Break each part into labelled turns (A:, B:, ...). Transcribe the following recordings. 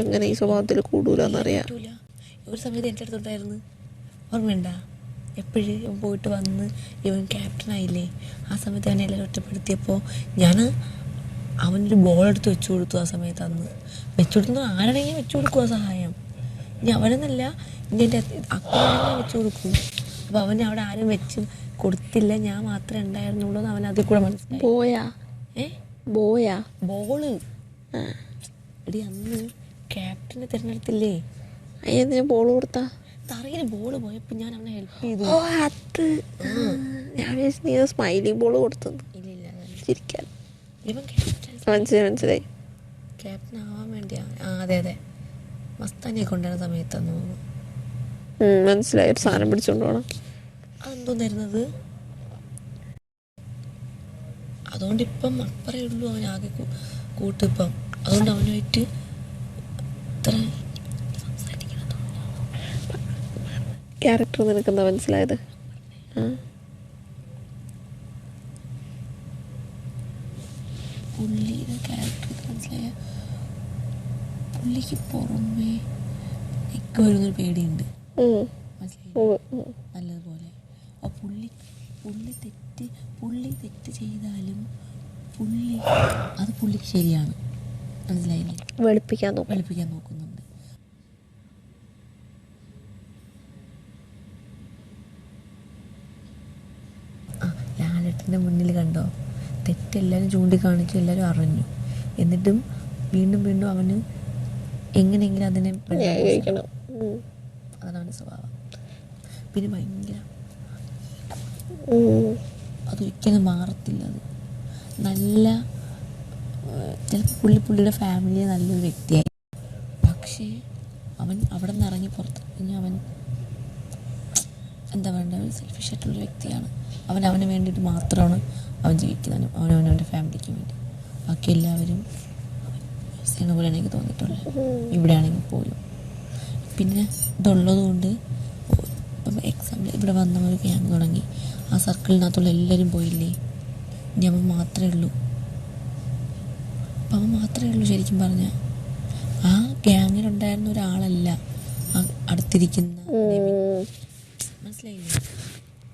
A: ഇങ്ങനെ ഈ സ്വഭാവത്തിൽ കൂടൂലെന്നറിയാം.
B: ഒരു സമയത്ത് എൻ്റെ അടുത്തുണ്ടായിരുന്നു, ഓർമ്മയുണ്ട? എപ്പോഴും ഇവൻ പോയിട്ട് വന്ന് ഇവൻ ക്യാപ്റ്റനായില്ലേ, ആ സമയത്ത് അവനെ എല്ലാവരും ഒറ്റപ്പെടുത്തിയപ്പോൾ ഞാൻ അവനൊരു ബോൾ എടുത്ത് വെച്ചു കൊടുത്തു. ആ സമയത്ത് അന്ന് വെച്ചു കൊടുത്തു, ആരാണെങ്കിൽ വെച്ചു കൊടുക്കുക സഹായം. ഇനി അവനെന്നല്ല, ഇനി എൻ്റെ അക്കൗണ്ടാണെങ്കിൽ വെച്ചു കൊടുക്കും. അപ്പോൾ അവന് അവിടെ ആരും വെച്ച് കൊടുത്തില്ല, ഞാൻ മാത്രമേ ഉണ്ടായിരുന്നുള്ളൂ എന്ന് അവൻ അതിൽ കൂടെ മനസ്സിലായി. ബോള് എടി അന്ന് ക്യാപ്റ്റനെ തിരഞ്ഞെടുത്തില്ലേ,
A: അയ്യ ബോൾ കൊടുത്താ
B: തറയിൽ ബോള് പോയപ്പോൾ ഞാൻ അവനെ ഹെൽപ്പ് ചെയ്തു.
A: അത് ഞാൻ നീ സ്മൈലിംഗ് ബോൾ കൊടുത്തത്.
B: ഇല്ല
A: ചിരിക്കാൻ.
B: ഇവൻ ക്യാപ്റ്റൻ
A: മനസ്സിലായി
B: ക്യാപ്റ്റൻ ആവാൻ വേണ്ടിയാ. അതെ മസ്താനിയെ കൊണ്ടുവരുന്ന സമയത്താണ് തോന്നുന്നു.
A: മനസ്സിലായി. ഒരു സാധനം പിടിച്ചോണ്ട് പോകണം.
B: അതെന്തോന്നായിരുന്നത്? അതുകൊണ്ട് ഇപ്പം അപ്പറേ ഉള്ളൂ അവൻ ആകെ കൂട്ടിപ്പം. അതുകൊണ്ട് അവനുമായിട്ട് ഇത്ര
A: ക്യാരക്ടർ നിനക്കെന്താ മനസ്സിലായത്?
B: പുള്ളിയുടെ ക്യാരക്ടർ മനസ്സിലായ, പുള്ളിക്ക് പുറമേ ഒക്കെ വരുന്നൊരു പേടിയുണ്ട്, മനസ്സിലായി നല്ലതുപോലെ. ആ പുള്ളി തെറ്റ് ചെയ്താലും അത് പുള്ളിക്ക് ശരിയാണ്, മനസ്സിലായില്ലേ?
A: വെളുപ്പിക്കാൻ
B: നോക്കുന്നുണ്ട്. ലാലേട്ടൻ്റെ മുന്നിൽ കണ്ടോ, തെറ്റെല്ലാവരും ചൂണ്ടിക്കാണിച്ചു, എല്ലാവരും അറിഞ്ഞു, എന്നിട്ടും വീണ്ടും അവന് എങ്ങനെയെങ്കിലും അതിനെ അതാണ് സ്വഭാവം. പിന്നെ ഭയങ്കര അതൊരിക്കലും മാറത്തില്ല. അത് നല്ല ചിലപ്പോൾ പുള്ളിയുടെ ഫാമിലിയെ നല്ലൊരു വ്യക്തിയായി, പക്ഷേ അവൻ അവിടെ നിന്ന് ഇറങ്ങി പുറത്ത് കഴിഞ്ഞാൽ അവൻ എന്താ വേണ്ട, ഒരു സെൽഫിഷ് ആയിട്ടുള്ളൊരു വ്യക്തിയാണ്. അവന് വേണ്ടിയിട്ട് മാത്രമാണ് അവൻ ജീവിക്കുന്നവനും അവനവൻ്റെ ഫാമിലിക്ക് വേണ്ടി. ബാക്കി എല്ലാവരും ചെയ്യണ പോലെയാണ് എനിക്ക് തോന്നിയിട്ടുള്ളത്, ഇവിടെ ആണെങ്കിൽ പോലും. പിന്നെ ഇതുള്ളത് കൊണ്ട് ഇപ്പം എക്സാമ്പിൾ ഇവിടെ വന്ന ഒരു ഗ്യാങ് തുടങ്ങി, ആ സർക്കിളിനകത്തുള്ള എല്ലാവരും പോയില്ലേ, ഇനി അവൻ മാത്രമേ ഉള്ളൂ. അപ്പം അവൻ മാത്രമേ ഉള്ളൂ ശരിക്കും പറഞ്ഞാൽ. ആ ഗ്യാങ്ങിലുണ്ടായിരുന്ന ഒരാളല്ല അടുത്തിരിക്കുന്ന നെവിൻ, മനസ്സിലായില്ലേ?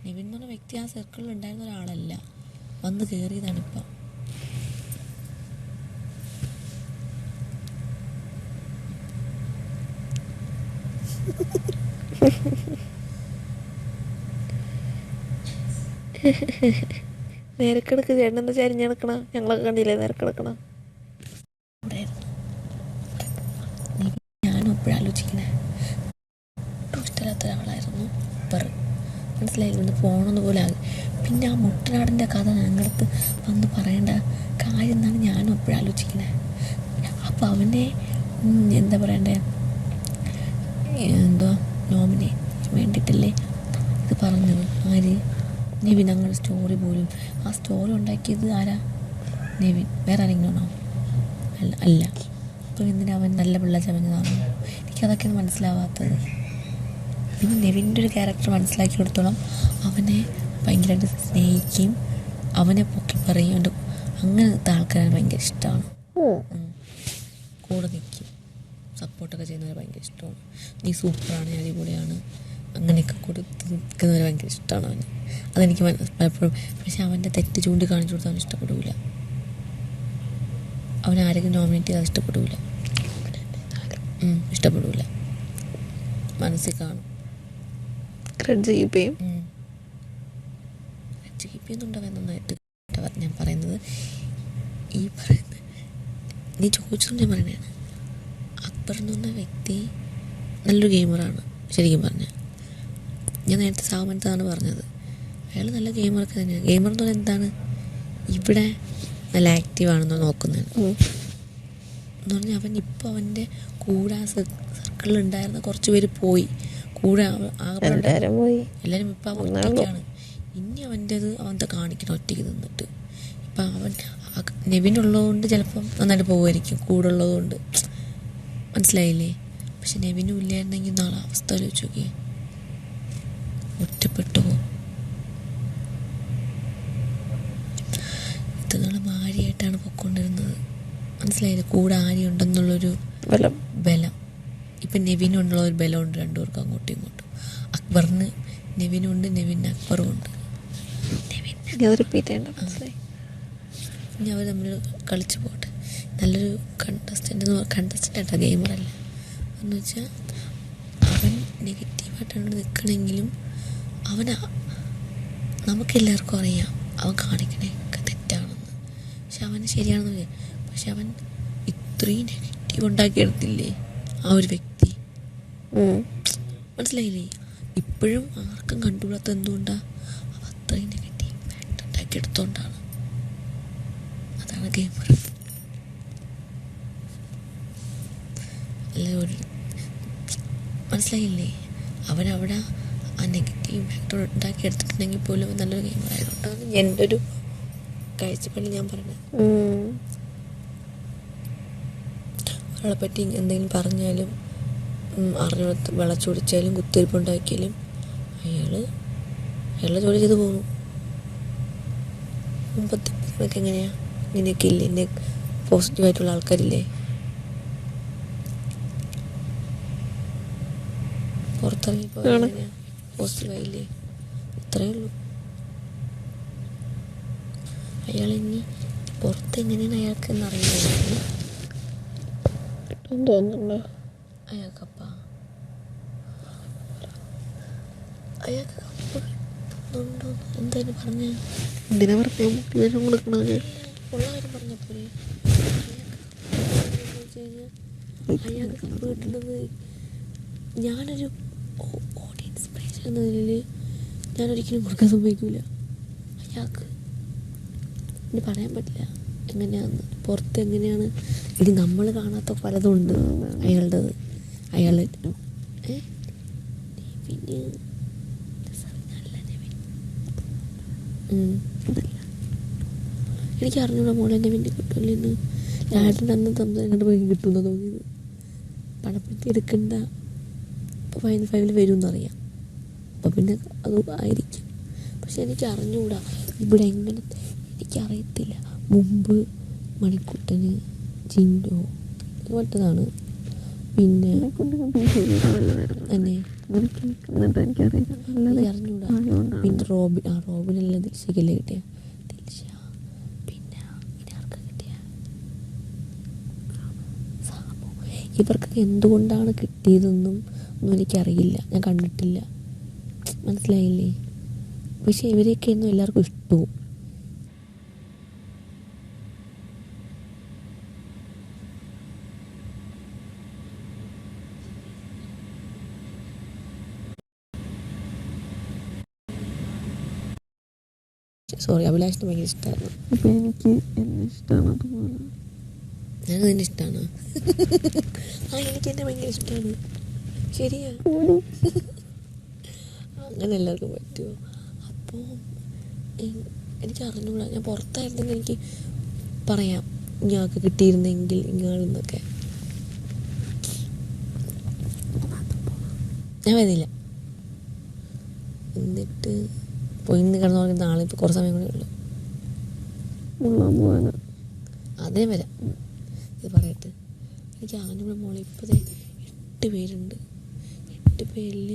B: നെവിൻ എന്ന് പറഞ്ഞ വ്യക്തി ആ സർക്കിളിൽ ഉണ്ടായിരുന്ന ഒരാളല്ല, വന്ന് കയറിയതാണിപ്പം.
A: നേരക്കിടക്ക് ചേട്ടനെന്താ ചരിഞ്ഞെടുക്കണ? ഞങ്ങളൊക്കെ കണ്ടില്ലേ നേരക്കിടക്കണ?
B: ഞാനും എപ്പോഴാലോചിക്കണേ, ഇഷ്ടമില്ലാത്ത ഒരാളായിരുന്നു മനസ്സിലായില്ല, ഒന്ന് പോകണമെന്ന് പോലെ ആകും. പിന്നെ ആ മുട്ടനാടിൻ്റെ കഥ ഞങ്ങളടുത്ത് വന്ന് പറയേണ്ട കാര്യം എന്നാണ് ഞാനും എപ്പോഴാലോചിക്കണേ. അപ്പം അവനെ എന്താ പറയണ്ടേ, നോമിനേറ്റ് വേണ്ടിയിട്ടല്ലേ ഇത് പറഞ്ഞത്? ആര്? നെവിൻ. അങ്ങനെ സ്റ്റോറി പോലും, ആ സ്റ്റോറി ഉണ്ടാക്കിയത് ആരാ? നെവിൻ. വേറെ ആരെങ്കിലും ആണോ? അല്ല. അപ്പം എന്തിനാ അവൻ നല്ല പിള്ള ചമഞ്ഞതാണോ? എനിക്കതൊക്കെയാണ് മനസ്സിലാവാത്തത്. പിന്നെ നെവിൻ്റെ ഒരു ക്യാരക്ടർ മനസ്സിലാക്കി കൊടുത്തോളം അവനെ ഭയങ്കരമായിട്ട് സ്നേഹിക്കുകയും അവനെ പൊക്കി പറയും, അങ്ങനത്തെ ആൾക്കാരെ ഭയങ്കര ഇഷ്ടമാണ്. കൂടെ നിൽക്കും, സപ്പോർട്ടൊക്കെ ചെയ്യുന്നവരെ ഭയങ്കര ഇഷ്ടമാണ്. നീ സൂപ്പറാണ്, അടിപൊളിയാണ്, അങ്ങനെയൊക്കെ കൊടുത്ത് നിൽക്കുന്നവരെ ഭയങ്കര ഇഷ്ടമാണ് അവന്. അതെനിക്ക് പലപ്പോഴും. പക്ഷെ അവൻ്റെ തെറ്റ് ചൂണ്ടിക്കാണിച്ചു കൊടുത്താൽ അവന് ഇഷ്ടപ്പെടില്ല. അവനാരെങ്കിലും നോമിനേറ്റ് ചെയ്താൽ ഇഷ്ടപ്പെടില്ല, മനസ്സിൽ കാണും. നന്നായിട്ട് ഞാൻ പറയുന്നത്, നീ ചോദിച്ചതുകൊണ്ട് ഞാൻ പറയുന്നതാണ്. അക്ബർ എന്ന് പറഞ്ഞ വ്യക്തി നല്ലൊരു ഗെയിമറാണ് ശരിക്കും പറഞ്ഞാൽ. ഞാൻ നേരത്തെ സാമന്തതാണ് പറഞ്ഞത്, അയാൾ നല്ല ഗെയിമറൊക്കെ തന്നെയാണ്. ഗെയിമർ എന്ന് പറഞ്ഞാൽ എന്താണ്, ഇവിടെ നല്ല ആക്റ്റീവാണെന്നോ നോക്കുന്നതാണ് എന്ന് പറഞ്ഞാൽ. അവൻ ഇപ്പോൾ അവൻ്റെ കൂടെ ആ സർക്കിളിലുണ്ടായിരുന്ന കുറച്ച് പേര് പോയി, കൂടെ എല്ലാവരും ഇപ്പം അവൻ ഒറ്റയ്ക്കാണ്. ഇനി അവൻ്റെ കാണിക്കണം ഒറ്റയ്ക്ക് നിന്നിട്ട്. ഇപ്പം അവൻ നെവിനുള്ളതുകൊണ്ട് ചിലപ്പം നന്നായിട്ട് പോകുമായിരിക്കും, കൂടെ ഉള്ളതുകൊണ്ട്, മനസ്സിലായില്ലേ? പക്ഷെ നെവിനും ഇല്ലായിരുന്നെങ്കിൽ നാളെ അവസ്ഥ ആലോചിച്ച് നോക്കിയേ, ഒറ്റപ്പെട്ടു പോകും. ഇതുങ്ങൾ ആര്യയായിട്ടാണ് പൊയ്ക്കൊണ്ടിരുന്നത്, മനസ്സിലായില്ലേ? കൂടെ ആര്യ ഉണ്ടെന്നുള്ളൊരു ബലം. ഇപ്പം നെവിനുള്ള ഒരു ബലമുണ്ട് രണ്ടുപേർക്കും അങ്ങോട്ടും ഇങ്ങോട്ടും. അക്ബറിന് നെവിനുണ്ട്, നെവിന് അക്ബറും ഉണ്ട്.
A: റിപ്പീറ്റ് ചെയ്യേണ്ട മനസ്സിലായി.
B: ഇനി അവർ തമ്മിൽ കളിച്ച് പോട്ടെ. നല്ലൊരു കണ്ടസ്റ്റൻ്റ് ഗെയിമറല്ല എന്ന് വെച്ചാൽ അവൻ നെഗറ്റീവായിട്ടാണ് നിൽക്കണമെങ്കിലും നമുക്കെല്ലാവർക്കും അറിയാം അവൻ കാണിക്കണേക്കെ തെറ്റാണെന്ന്. പക്ഷെ അവന് ശരിയാണെന്ന്. പക്ഷെ അവൻ ഇത്രയും നെഗറ്റീവ് ഉണ്ടാക്കിയെടുത്തില്ലേ ആ ഒരു വ്യക്തി. മനസ്സിലായില്ലേ? ഇപ്പോഴും ആർക്കും കണ്ടുകൂടാത്ത എന്തുകൊണ്ടാണ്? അവ അത്രയും നെഗറ്റീവ് ഇമ്പാക്റ്റ് ഉണ്ടാക്കിയെടുത്തോണ്ടാണ്. അതാണ് ഗെയിമർ. അല്ല, ഒരു മനസ്സിലായില്ലേ? അവനവിടെ ആ നെഗറ്റീവ് ഇമ്പാക്റ്റ് ഉണ്ടാക്കിയെടുത്തിട്ടുണ്ടെങ്കിൽ പോലും നല്ലൊരു ഗെയിമർ ആയതുകൊണ്ടാണ് എൻ്റെ ഒരു കാഴ്ചപ്പാടിൽ ഞാൻ പറയുന്നത്. ഒരാളെ പറ്റി എന്തെങ്കിലും പറഞ്ഞാലും അറിഞ്ഞിടത്ത് വിളച്ചൊടിച്ചാലും കുത്തിരിപ്പുണ്ടാക്കിയാലും അയാളുടെ ജോലി ചെയ്ത് പോകുന്നു. മുമ്പത്തെ നമുക്ക് എങ്ങനെയാണ്? ഇങ്ങനെയൊക്കെ ഇല്ലേ? എന്നെ പോസിറ്റീവായിട്ടുള്ള ആൾക്കാരില്ലേ? പുറത്തിറങ്ങിയപ്പോൾ എങ്ങനെയാണ്? പോസിറ്റീവായില്ലേ? ഇത്രയേ ഉള്ളൂ. അയാളിനി പുറത്തെങ്ങനെയാണ് അയാൾക്കെന്ന് അറിയില്ല.
A: തോന്നുന്നുണ്ടോ
B: അയാൾക്ക് കപ്പ് കിട്ടുന്നുണ്ടോ? എന്തായാലും പറഞ്ഞ
A: എന്തിനാ പറഞ്ഞ മോട്ടിവേഷൻ കൊടുക്കണത്?
B: ഉള്ള കാര്യം പറഞ്ഞപ്പോഴേ അയാൾക്ക് കപ്പ് കിട്ടുന്നത് ഞാനൊരു ഓഡിയൻസ് പ്രേക്ഷകൻ എന്ന നിലയിൽ ഞാനൊരിക്കലും കൊടുക്കാൻ സമ്മതിക്കില്ല. അയാൾക്ക് ഇനി പറയാൻ പറ്റില്ല എങ്ങനെയാന്ന്, പുറത്ത് എങ്ങനെയാണ്. ഇനി നമ്മൾ കാണാത്ത പലതും ഉണ്ട് അയാളുടേത്. അയാള് പിന്നെ നല്ല നെവിൻ എനിക്ക് അറിഞ്ഞൂടാ മോളെ നെവിൻ്റെ കിട്ടുമല്ലെന്ന്. ലാഡിൻ്റെ അന്ന് സംസാരിക്കേണ്ട പോയി കിട്ടുമെന്ന് തോന്നിയത്. പണപ്പെട്ടി എടുക്കണ്ട, ഇപ്പോൾ ഫൈനൽ 5 വരുമെന്നറിയാം. അപ്പോൾ പിന്നെ അത് ആയിരിക്കും. പക്ഷെ എനിക്ക് അറിഞ്ഞുകൂടാ ഇവിടെ എങ്ങനെ, എനിക്കറിയത്തില്ല. മുമ്പ് മണിക്കുട്ടന് ജിൻഡോ ഇതുപോലത്തതാണ്. പിന്നെ തന്നെ അറിഞ്ഞൂടാ. പിന്നെ റോബിനല്ല ദിൽഷയ്ക്കല്ലേ കിട്ടിയ ദിൽഷ. പിന്നെ ഇനി ആർക്കാ കിട്ടിയ സാബു. ഇവർക്കൊക്കെ എന്തുകൊണ്ടാണ് കിട്ടിയതെന്നും ഒന്നും എനിക്കറിയില്ല, ഞാൻ കണ്ടിട്ടില്ല. മനസ്സിലായില്ലേ? പക്ഷെ ഇവരെയൊക്കെയൊന്നും എല്ലാവർക്കും ഇഷ്ടവും. സോറി, അഭിലാഷിന് ഭയങ്കര ഇഷ്ടമായിരുന്നു.
A: അപ്പം എനിക്ക് എന്നെ ഇഷ്ടമാണ് അതുപോലെ.
B: ഞാനത് എൻ്റെ ഇഷ്ടമാണ്. എനിക്ക് എന്നെ ഭയങ്കര ഇഷ്ടമാണ്. ശരിയാ, അങ്ങനെ എല്ലാവർക്കും പറ്റുമോ? അപ്പോൾ എനിക്ക് അറിഞ്ഞൂടാ. ഞാൻ പുറത്തായിരുന്നെങ്കിൽ എനിക്ക് പറയാം ഇങ്ങാൾക്ക് കിട്ടിയിരുന്നെങ്കിൽ ഇങ്ങാളെന്നൊക്കെ. ഞാൻ വരുന്നില്ല. എന്നിട്ട് പോയി ഇന്ന് കിടന്നു പറഞ്ഞ നാളെ ഇപ്പോൾ കുറേ സമയം കൂടെ ഉള്ളു. അതേ വരാം. ഇത് പറയട്ടെ, എനിക്ക് അറിഞ്ഞൂടെ മോളെ. ഇപ്പോഴത്തെ 8 പേരുണ്ട്. 8 പേരിൽ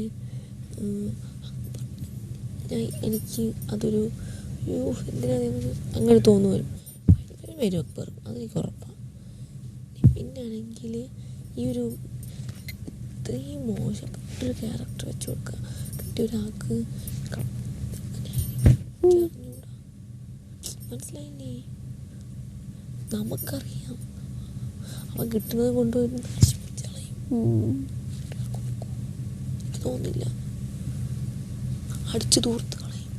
B: എനിക്ക് അതൊരു എന്തിനാ അങ്ങനെ തോന്നുവരും. വരും അക്ബർ, അതെനിക്ക് ഉറപ്പാണ്. പിന്നാണെങ്കിൽ ഈ ഒരു ഇത്രയും മോശപ്പെട്ടൊരു ക്യാരക്ടർ വെച്ച് കൊടുക്കുക കിട്ടിയ ഒരാൾക്ക് അറിഞ്ഞൂടാ. മനസ്സിലായില്ലേ? നമുക്കറിയാം അവൻ കിട്ടുന്നത് കൊണ്ടുപോയി നശിപ്പിച്ചളയും. എനിക്ക് തോന്നില്ല, അടിച്ചു തൂർത്ത് കളയും.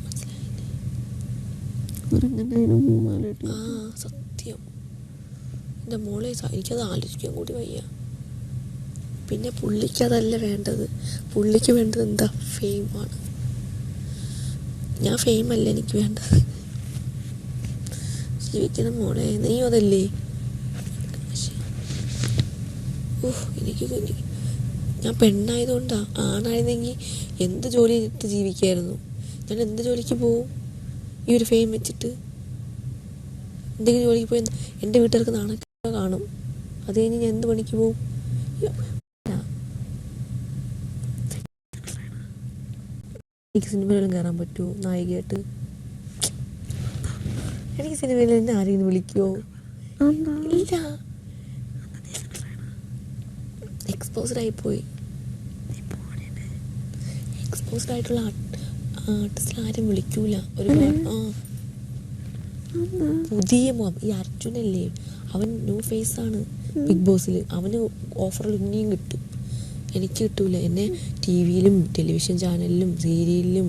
B: മനസ്സിലായില്ലേ? ആ സത്യം എൻ്റെ മോളെ, എനിക്കത് ആലോചിക്കാൻ കൂടി വയ്യ. പിന്നെ പുള്ളിക്ക് അതല്ല വേണ്ടത്. പുള്ളിക്ക് വേണ്ടത് എന്താ? ഫെയിമാണ്. ഞാൻ ഫെയിമല്ല എനിക്ക് വേണ്ടത്. ജീവിക്കണം മോളെ, നീ അതല്ലേ? എനിക്ക് ഞാൻ പെണ്ണായതുകൊണ്ടാണ്. ആണായിരുന്നെങ്കിൽ എന്ത് ജോലി ചെയ്തിട്ട് ജീവിക്കായിരുന്നു. ഞാൻ എന്ത് ജോലിക്ക് പോവും ഈ ഒരു ഫെയിം വെച്ചിട്ട്? എന്തെങ്കിലും ജോലിക്ക് പോയി എൻ്റെ വീട്ടുകാർക്ക് നാണക്കേട് കാണും. അത് കഴിഞ്ഞ് ഞാൻ എന്ത് പണിക്ക് പോവും? എനിക്ക് സിനിമയിലും കയറാൻ പറ്റുമോ നായികയായിട്ട്? എനിക്ക് സിനിമയിൽ എന്നെ ആരെങ്കിലും വിളിക്കുമോ? ഇല്ല. എക്സ്പോസ്ഡ് ആയിപ്പോയി. എക്സ്പോസ്ഡ് ആയിട്ടുള്ള ആർട്ടിസ്റ്റിൽ ആരും വിളിക്കൂല. ഒരുപാട് പുതിയ ഈ അർജുനല്ലേ, അവൻ ന്യൂ ഫേസ് ആണ് ബിഗ് ബോസിൽ. അവന് ഓഫറിൽ ഇനിയും കിട്ടും, എനിക്ക് കിട്ടൂല. എന്നെ ടി വിയിലും ടെലിവിഷൻ ചാനലിലും സീരിയലിലും